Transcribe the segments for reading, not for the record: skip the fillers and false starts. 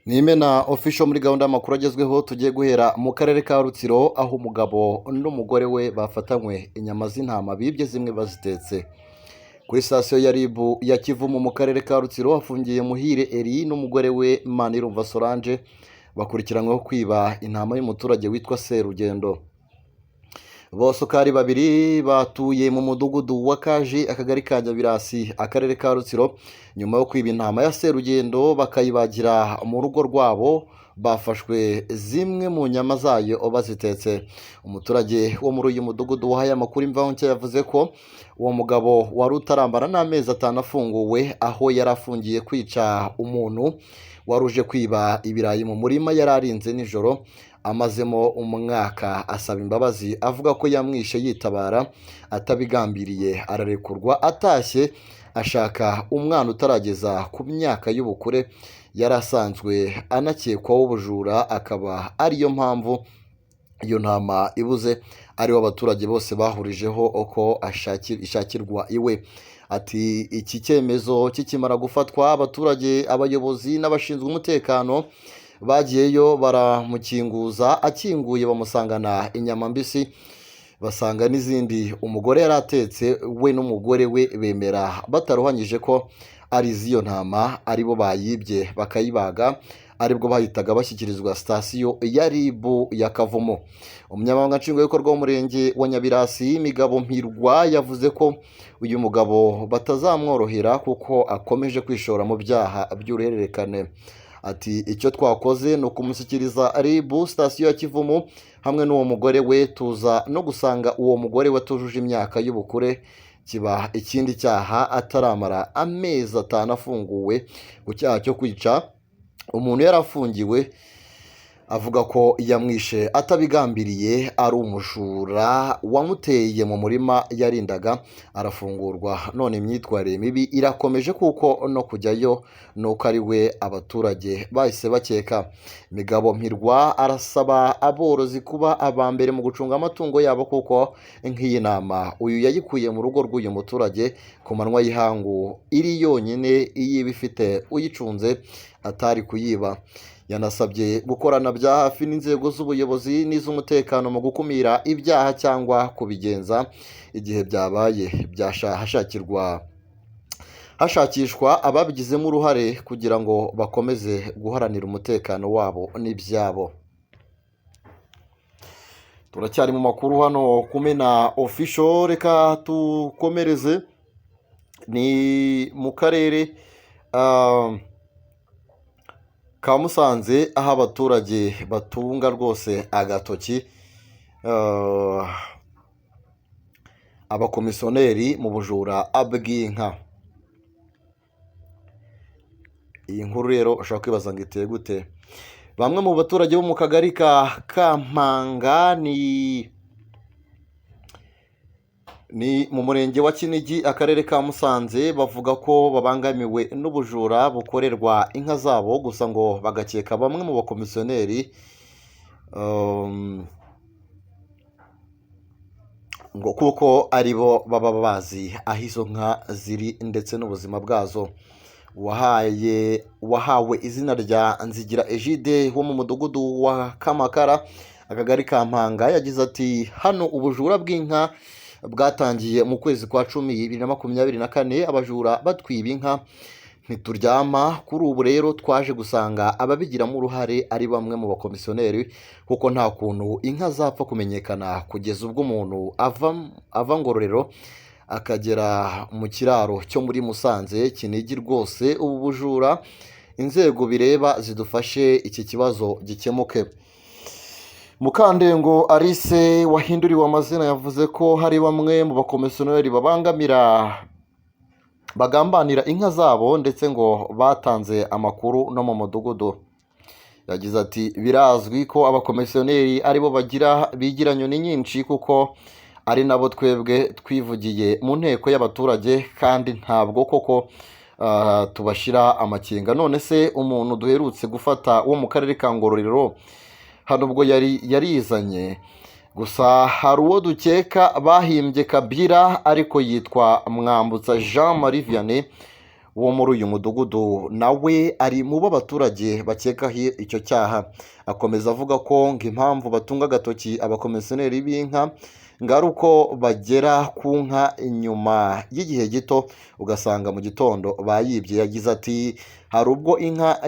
Nimena official muri gahunda y'amakuru agezweho tugiye guhera mu karere ka Rutsiro aho umugabo n'umugore we bafatanywe inyama z'intama bibye zimwe bazitetse kuri sitasiyo ya RIB ya Kivumu mu karere ka Rutsiro hafungiye Muhire Eri n'umugore we Manirumva Solange bakurikiranyweho kwiba intama y'umuturage witwa Serugendo. Bose uko ari babiri batuye mu mudugudu wa Kaji akagari ka Nyabirasi akarere ka Rutsiro. Nyuma yo kwiba intama ya Serugendo bakayibagira mu rugo rwabo bafashwe zimwe mu nyama zayo bazitetse. Umuturage wo muri uyu mudugudu wahaye amakuru Imvaho Nshya yavuze ko uwo mugabo wari utarambara n'amezi 5 afunguwe aho yari afungiye kwica umuntu waruje kwiba ibirayi mu murima yari arinze nijoro amazemo umwaka. Asaba imbabazi avuga ko yamwishe yitabara atabigambiriye, ararekurwa atashye ashaka umwana utarageza ku myaka y'ubukure yari asanzwe anakekwaho ubujura, akaba ariyo mpamvu iyo ntama ibuze aribo abaturage bose bahurijeho uko ishakirwa iwe. Ati iki cyemezo kikimara gufatwa abaturage, abayobozi n'abashinzwe umutekano bagiyeyo baramukinguza, akinguye bamusangana inyama mbisi basanga n'izindi umugore yari atetse we n'umugore we, bemera bataruhanyije ko ari z'iyo ntama aribo bayibye bakayibaga, aribwo bahitaga bashyikirizwa sitasiyo ya RIB ya Kavumu. Umunyamabanga nshingwabikorwa w'umurenge wa Nyabirasi Migabo Mpirwa yavuze ko uyu mugabo batazamworohera kuko akomeje kwishora mu byaha by'uruhererekane. Ati icyo twakoze ni ukumushyikiriza RIB sitasiyo ya Kivumu hamwe n'uwo mugore we, tuza no gusanga uwo mugore watujuje imyaka y'ubukure, kiba ikindi cyaha ataramara amezi 5 afunguwe ku cyaha cyo kwica umuntu yarafungiwe. Avuga ko yamwishe atabigambiriye, ari umujura wamuteye mu murima yarindaga, arafungurwa. None imyitwarire mibi irakomeje kuko no kujyayo nuko ari we abaturage bahise bakeka. Migabo Mpirwa arasaba aborozi kuba abambere mu gucunga amatungo yabo kuko nk'iyi nama uyu yayikuye mu rugo rw'uyu muturage ku manwa y'ihangu iri yonyine, iyo bifite uyicunze atari kuyiba. Yanasabye gukorana bya hafi n'inzego z'ubuyobozi n'iz'umutekano mu gukumira ibyaha cyangwa kubigenza igihe byabaye hashakishwa ababigizemo uruhare kugira ngo bakomeze guharanira umutekano wabo n'ibyabo. Turacyari mu makuru hano Kumena official, reka tukomereze ni mu karere ka Musanze aho abaturage batunga rwose agatoki abakomisiyoneri mu bujura bw'inka. Iyi nkuru rero ushobora kwibaza ngo iteye gute. Bamwe mu baturage bo mu kagari ka Kampanga ni mu murenge wa Kinigi akarere ka Musanze bavuga ko babangamiwe n'ubujura bukorerwa inka zabo, gusa ngo bagakeka bamwe mu bakomisiyoneri ngo kuko aribo baba bazi aho izo nka ziri ndetse n'ubuzima bwazo. Wahawe izina rya Nzigira Egide wo mu mudugudu wa Kamakara akagari ka Mpanga yagize ati hano ubujura bw'inka bwatangiye mu kwezi kwa 10 2024, abajura batwiba inka ntituryama. Kuri ubu rero twaje gusanga ababigiramo uruhare ari bamwe mu bakomisiyoneri kuko nta kuntu inka zapfa kumenyekana kugeza ubwo umuntu ava Ngororero akagera mu kiraro cyo muri Musanze Kinigi. Rwose ubu bujura inzego bireba zidufashe iki kibazo gikemuke. Mukandengo Alice wahinduriwe amazina yavuze ko hari bamwe mu bakomisiyoneri bagambanira inka zabo ndetse ngo batanze amakuru no mu mudugudu. Yagize ati birazwi ko abakomisiyoneri aribo bigira nyoni nyinshi kuko ari nabo twebwe twivugiye mu nteko y'abaturage kandi ntabwo koko tubashira amakenga. None se umuntu duherutse gufata wo mu karere ka Ngororero hano ubwo yarizanye gusa hari uwo dukeka bahimbye Kabira ariko yitwa Mwambutsa Jean Marie Vianney wo muri uyu mudugudu nawe ari mu bo abaturage bakekaho icyo cyaha. Akomeza avuga ko ngo impamvu batunga agatoki abakomisiyoneri b'inka ngo ari uko bagera ku nka inyuma y'igihe gito ugasanga mu gitondo bayibye. Yagize ati hari ubwo inka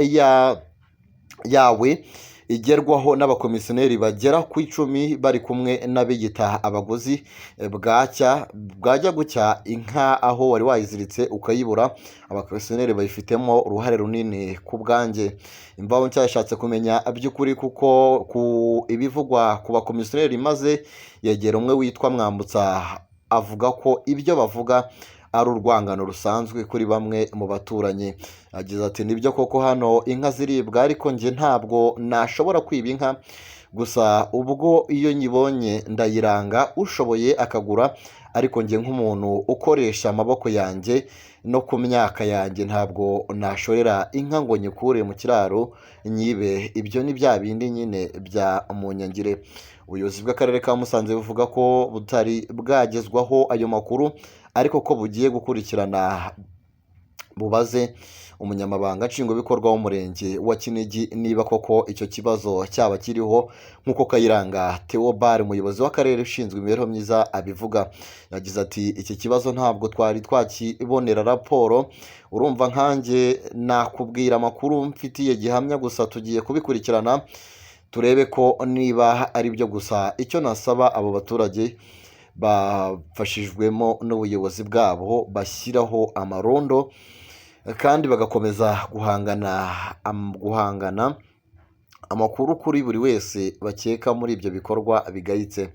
yawe igerwaho n'abakomisiyoneri bagera ku 10 bari kumwe n'abiyita abaguzi, bwajya gucya inka aho wari wayiziritse ukayibura. Abakomisiyoneri bayifitemo uruhare runini ku bwanjye. Imvaho ncyashatse kumenya by'ukuri kuko ku ibivugwa ku bakomisiyoneri, maze yegera umwe witwa Mwambutsa avuga ko ibyo bavuga ari urwangano rusanzwe kuri bamwe mu baturanyi. Agize ati nibyo koko hano inka ziribwa, ariko njye ntabwo nashobora kwiba inka, gusa ubwo iyo nyibonye ndayiranga, ushoboye akagura, ariko njye nk'umuntu ukoresha amaboko yanjye no ku myaka yanjye ntabwo nashorera inka ngo nyikure mu kiraro nyibe. Ibyo ni bya bindi nyine bya munyangire. Ubuyobozi bw'akarere ka Musanze buvuga ko butari bwagezwaho ayo makuru, ariko ko bugiye gukurikirana bubaze umunyamabanga nshingwabikorwa w'umurenge wa Kinigi niba koko icyo kibazo cyaba kiriho nk'uko Kayiranga Theobald, umuyobozi w'akarere ushinzwe imibereho myiza, abivuga. Yagize ati iki kibazo ntabwo twari twakibonera raporo, urumva nkanjye nakubwira amakuru mfitiye gihamya, gusa tugiye kubikurikirana turebe ko niba ari byo. Gusa icyo nasaba abo baturage bafashijwemo n'ubuyobozi bwabo bashyiraho amarondo kandi bagakomeza guhangana amakuru kuri buri wese bakeka muri ibyo bikorwa bigayitse.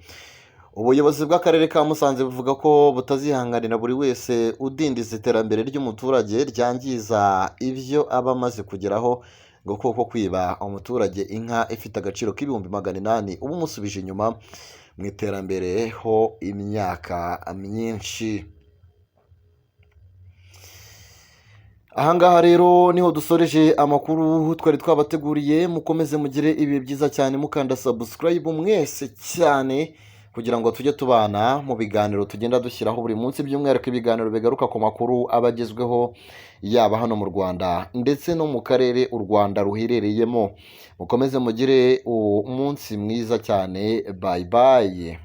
Ubuyobozi bw'akarere ka Musanze buvuga ko butazihanganira buri wese udindiza iterambere ry'umuturage, ryangiza ibyo aba amaze kugeraho, ngo koko kwiba umuturage inka ifite agaciro k'ibihumbi 800 uba umusubije inyuma mu iterambere ho imyaka myinshi. Ahangaha rero niho dusoreje amakuru twari twabateguriye. Mukomeze mugire ibihe byiza cyane, mukanda subscribe mwese cyane kugira ngo tujye tubana mu biganiro tugenda dushyiraho buri munsi, by'umwihariko ibiganiro bigaruka ku makuru abagezweho yaba hano mu Rwanda ndetse no mu karere u Rwanda ruherereyemo. Mukomeze mugire umunsi mwiza cyane. Bye bye.